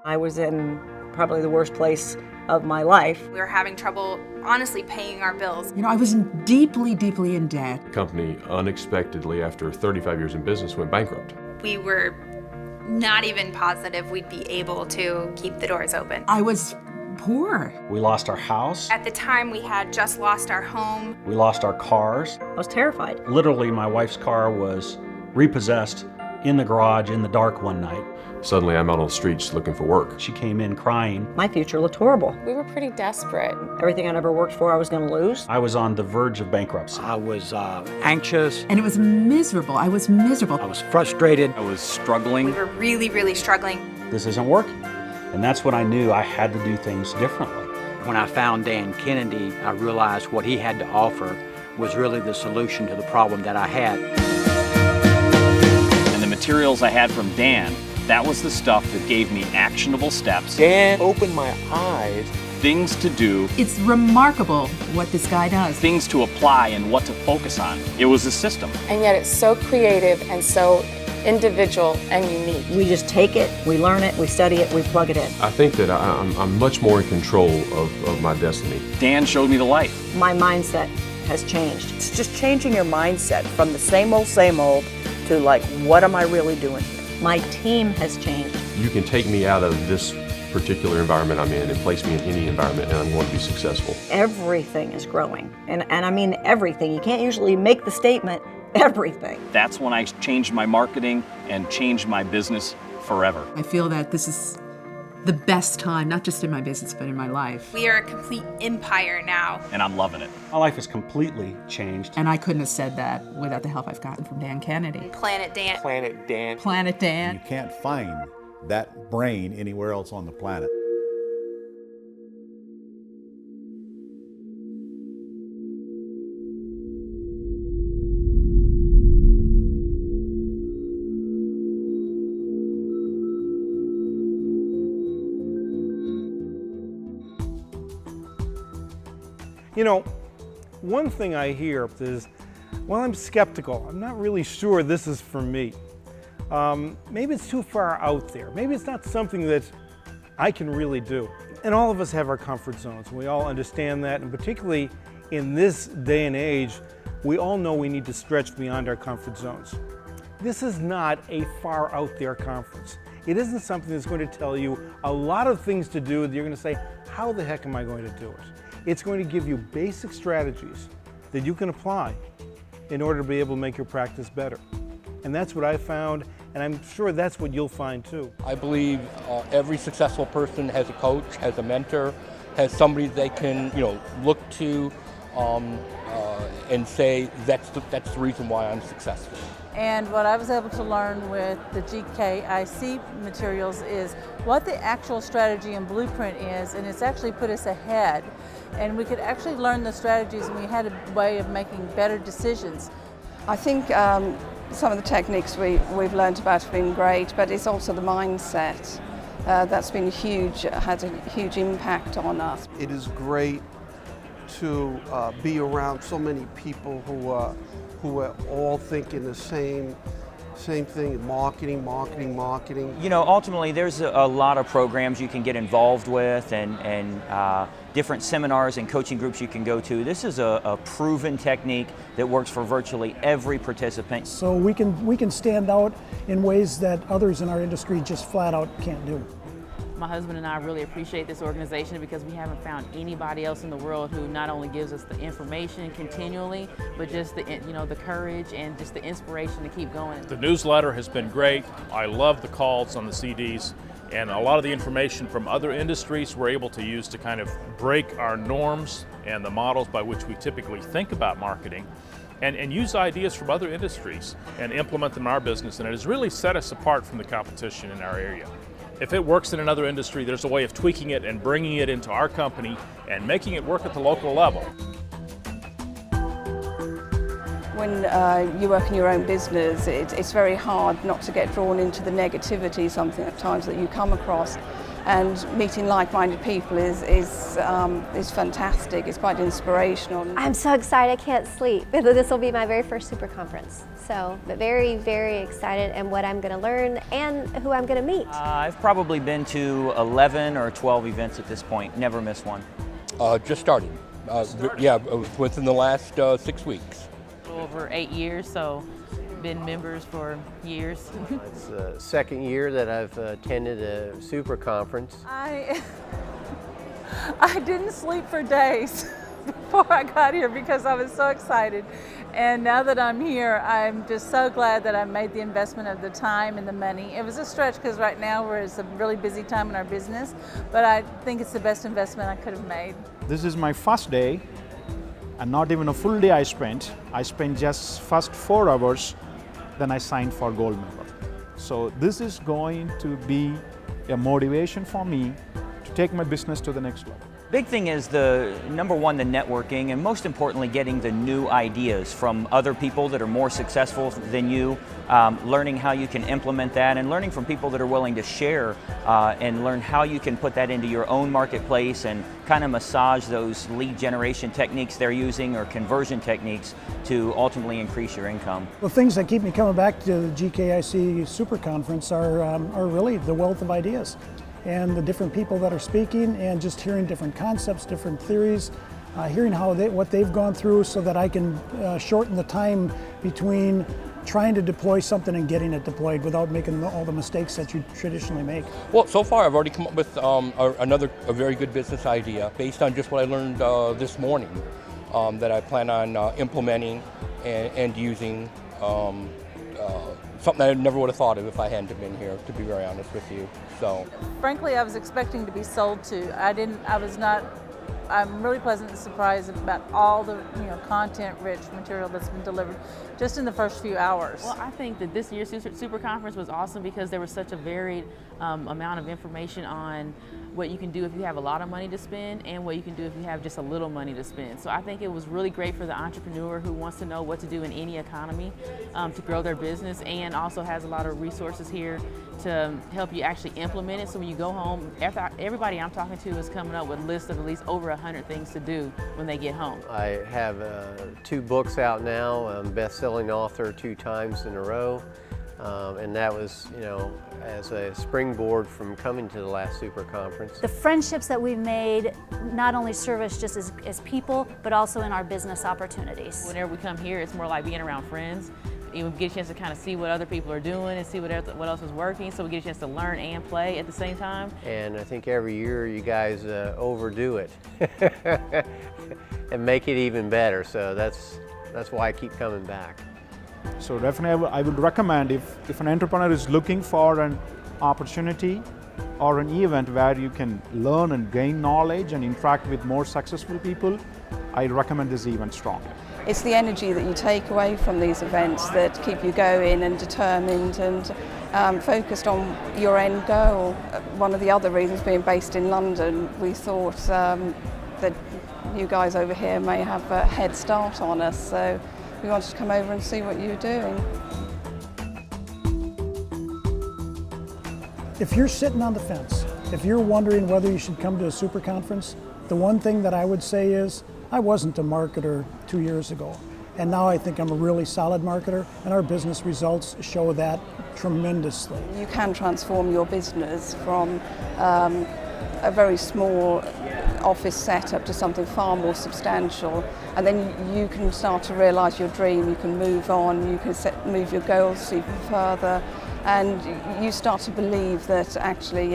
I was in probably the worst place of my life. We were having trouble, honestly, paying our bills. I was deeply, deeply in debt. The company unexpectedly, after 35 years in business, went bankrupt. We were not even positive we'd be able to keep the doors open. I was poor. We lost our house. At the time, we had just lost our home. We lost our cars. I was terrified. Literally, my wife's car was repossessed in the garage in the dark one night. Suddenly, I'm out on the streets looking for work. She came in crying. My future looked horrible. We were pretty desperate. Everything I'd ever worked for, I was going to lose. I was on the verge of bankruptcy. I was anxious. And it was miserable. I was miserable. I was frustrated. I was struggling. We were really, really struggling. This isn't working. And that's when I knew I had to do things differently. When I found Dan Kennedy, I realized what he had to offer was really the solution to the problem that I had. And the materials I had from Dan, that was the stuff that gave me actionable steps. Dan opened my eyes. Things to do. It's remarkable what this guy does. Things to apply and what to focus on. It was a system. And yet it's so creative and so individual and unique. We just take it, we learn it, we study it, we plug it in. I think that I'm much more in control of my destiny. Dan showed me the light. My mindset has changed. It's just changing your mindset from the same old to like, what am I really doing here? My team has changed. You can take me out of this particular environment I'm in and place me in any environment and I'm going to be successful. Everything is growing, and I mean everything. You can't usually make the statement, everything. That's when I changed my marketing and changed my business forever. I feel that this is the best time, not just in my business, but in my life. We are a complete empire now. And I'm loving it. My life has completely changed. And I couldn't have said that without the help I've gotten from Dan Kennedy. Planet Dan. Planet Dan. Planet Dan. You can't find that brain anywhere else on the planet. You know, one thing I hear is, well, I'm skeptical. I'm not really sure this is for me. Maybe it's too far out there. Maybe it's not something that I can really do. And all of us have our comfort zones, and we all understand that, and particularly in this day and age, we all know we need to stretch beyond our comfort zones. This is not a far out there conference. It isn't something that's going to tell you a lot of things to do that you're going to say, how the heck am I going to do it? It's going to give you basic strategies that you can apply in order to be able to make your practice better. And that's what I found, and I'm sure that's what you'll find too. I believe every successful person has a coach, has a mentor, has somebody they can, look to and say, that's the reason why I'm successful. And what I was able to learn with the GKIC materials is what the actual strategy and blueprint is, and it's actually put us ahead. And we could actually learn the strategies, and we had a way of making better decisions. I think some of the techniques we've learned about have been great, but it's also the mindset that's been huge, had a huge impact on us. It is great to be around so many people who are all thinking the same thing, marketing. Ultimately there's a lot of programs you can get involved with and different seminars and coaching groups you can go to. This is a proven technique that works for virtually every participant. So we can stand out in ways that others in our industry just flat out can't do. My husband and I really appreciate this organization because we haven't found anybody else in the world who not only gives us the information continually, but just the courage and just the inspiration to keep going. The newsletter has been great. I love the calls on the CDs, and a lot of the information from other industries we're able to use to kind of break our norms and the models by which we typically think about marketing, and use ideas from other industries and implement them in our business, and it has really set us apart from the competition in our area. If it works in another industry, there's a way of tweaking it and bringing it into our company and making it work at the local level. When you work in your own business, it's very hard not to get drawn into the negativity sometimes that you come across. and meeting like-minded people is fantastic. It's quite inspirational. I'm so excited, I can't sleep. This will be my very first super conference. So, but very, very excited and what I'm going to learn and who I'm going to meet. I've probably been to 11 or 12 events at this point, never missed one. Just started. Yeah, within the last 6 weeks. Over 8 years, so been members for years. It's the second year that I've attended a super conference. I didn't sleep for days before I got here because I was so excited. And now that I'm here, I'm just so glad that I made the investment of the time and the money. It was a stretch because right now it's a really busy time in our business, but I think it's the best investment I could have made. This is my first day, and not even a full day I spent. I spent just first 4 hours, then I signed for Gold member. So this is going to be a motivation for me to take my business to the next level. Big thing is number one, the networking, and most importantly, getting the new ideas from other people that are more successful than you, learning how you can implement that, and learning from people that are willing to share and learn how you can put that into your own marketplace and kind of massage those lead generation techniques they're using or conversion techniques to ultimately increase your income. The things that keep me coming back to the GKIC Super Conference are really the wealth of ideas, and the different people that are speaking, and just hearing different concepts, different theories, hearing what they've gone through so that I can shorten the time between trying to deploy something and getting it deployed without making all the mistakes that you traditionally make. Well, so far I've already come up with a very good business idea based on just what I learned this morning that I plan on implementing and using. Something I never would have thought of if I hadn't been here, to be very honest with you. So, frankly, I was expecting to be sold to. I'm really pleasantly surprised about all the content-rich material that's been delivered just in the first few hours. Well, I think that this year's Super Conference was awesome because there was such a varied amount of information on what you can do if you have a lot of money to spend and what you can do if you have just a little money to spend. So I think it was really great for the entrepreneur who wants to know what to do in any economy to grow their business, and also has a lot of resources here to help you actually implement it. So when you go home, everybody I'm talking to is coming up with lists of at least over 100 things to do when they get home. I have 2 books out now. I'm best-selling author 2 times in a row. And that was, as a springboard from coming to the last super conference. The friendships that we've made not only serve us just as people, but also in our business opportunities. Whenever we come here, it's more like being around friends. We get a chance to kind of see what other people are doing and see what else is working, so we get a chance to learn and play at the same time. And I think every year you guys overdo it and make it even better, so that's why I keep coming back. So definitely I would recommend if an entrepreneur is looking for an opportunity or an event where you can learn and gain knowledge and interact with more successful people, I recommend this event strongly. It's the energy that you take away from these events that keep you going and determined and focused on your end goal. One of the other reasons, being based in London, we thought that you guys over here may have a head start on us, so we wanted to come over and see what you were doing. If you're sitting on the fence, if you're wondering whether you should come to a super conference, the one thing that I would say is, I wasn't a marketer 2 years ago, and now I think I'm a really solid marketer, and our business results show that tremendously. You can transform your business from a very small office setup to something far more substantial, and then you can start to realize your dream, you can move on, you can move your goals even further, and you start to believe that actually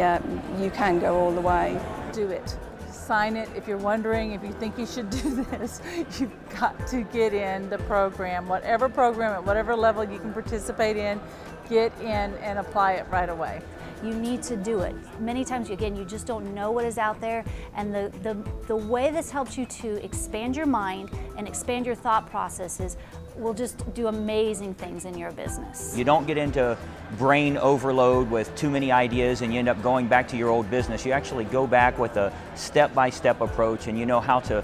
you can go all the way. Do it. Sign it. If you're wondering if you think you should do this, you've got to get in the program. Whatever program at whatever level you can participate in, get in and apply it right away. You need to do it. Many times, again, you just don't know what is out there, and the way this helps you to expand your mind and expand your thought processes will just do amazing things in your business. You don't get into brain overload with too many ideas and you end up going back to your old business. You actually go back with a step-by-step approach, and you know how to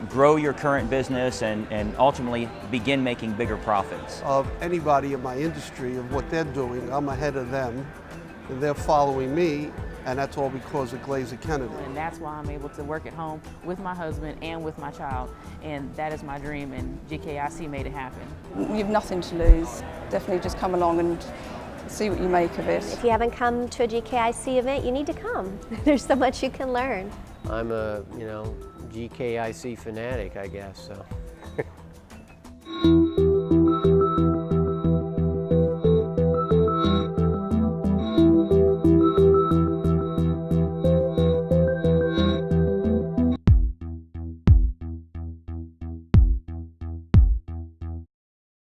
grow your current business and ultimately begin making bigger profits. Of anybody in my industry, of what they're doing, I'm ahead of them, and they're following me, And that's all because of Glazer Kennedy. And that's why I'm able to work at home with my husband and with my child. And that is my dream, and GKIC made it happen. You've nothing to lose. Definitely just come along and see what you make of it. If you haven't come to a GKIC event, you need to come. There's so much you can learn. I'm a, GKIC fanatic, I guess, so.